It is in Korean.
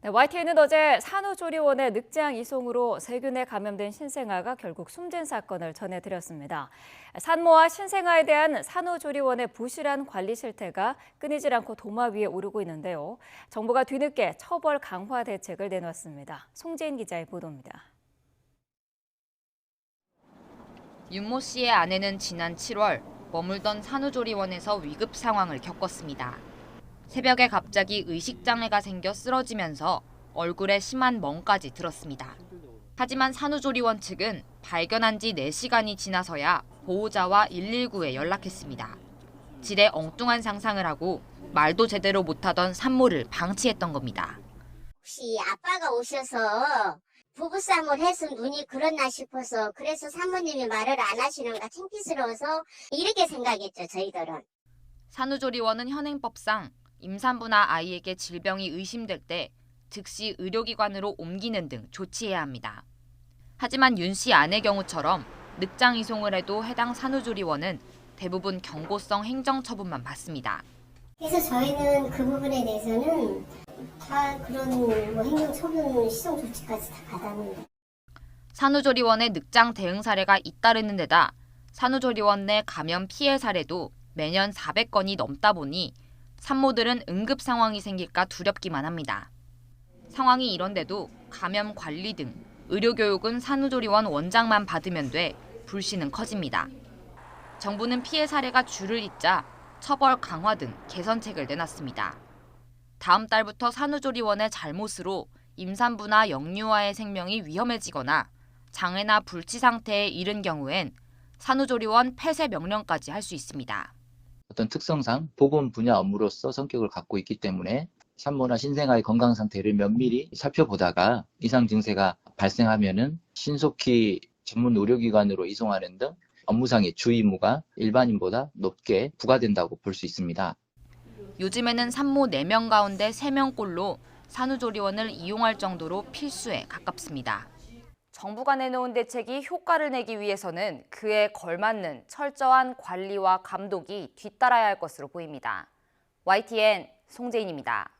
네, YTN은 어제 산후조리원의 늑장 이송으로 세균에 감염된 신생아가 결국 숨진 사건을 전해드렸습니다. 산모와 신생아에 대한 산후조리원의 부실한 관리 실태가 끊이질 않고 도마 위에 오르고 있는데요. 정부가 뒤늦게 처벌 강화 대책을 내놨습니다. 송재인 기자의 보도입니다. 윤모 씨의 아내는 지난 7월 머물던 산후조리원에서 위급 상황을 겪었습니다. 새벽에 갑자기 의식장애가 생겨 쓰러지면서 얼굴에 심한 멍까지 들었습니다. 하지만 산후조리원 측은 발견한 지 4시간이 지나서야 보호자와 119에 연락했습니다. 질에 엉뚱한 상상을 하고 말도 제대로 못하던 산모를 방치했던 겁니다. 혹시 아빠가 오셔서 부부싸움을 해서 눈이 그렇나 싶어서 그래서 사모님이 말을 안 하시는가 창피스러워서 이렇게 생각했죠, 저희들은. 산후조리원은 현행법상 임산부나 아이에게 질병이 의심될 때 즉시 의료기관으로 옮기는 등 조치해야 합니다. 하지만 윤 씨 아내 경우처럼 늑장 이송을 해도 해당 산후조리원은 대부분 경고성 행정처분만 받습니다. 그래서 저희는 그 부분에 대해서는 다 그런 행정처분 시정 조치까지 다 받았는데. 산후조리원의 늑장 대응 사례가 잇따르는 데다 산후조리원 내 감염 피해 사례도 매년 400건이 넘다 보니 산모들은 응급 상황이 생길까 두렵기만 합니다. 상황이 이런데도 감염 관리 등 의료교육은 산후조리원 원장만 받으면 돼 불씨는 커집니다. 정부는 피해 사례가 줄을 잇자 처벌 강화 등 개선책을 내놨습니다. 다음 달부터 산후조리원의 잘못으로 임산부나 영유아의 생명이 위험해지거나 장애나 불치 상태에 이른 경우엔 산후조리원 폐쇄 명령까지 할 수 있습니다. 어떤 특성상 보건 분야 업무로서 성격을 갖고 있기 때문에 산모나 신생아의 건강 상태를 면밀히 살펴보다가 이상 증세가 발생하면은 신속히 전문 의료기관으로 이송하는 등 업무상의 주의 의무가 일반인보다 높게 부과된다고 볼 수 있습니다. 요즘에는 산모 4명 가운데 3명꼴로 산후조리원을 이용할 정도로 필수에 가깝습니다. 정부가 내놓은 대책이 효과를 내기 위해서는 그에 걸맞는 철저한 관리와 감독이 뒤따라야 할 것으로 보입니다. YTN 송재인입니다.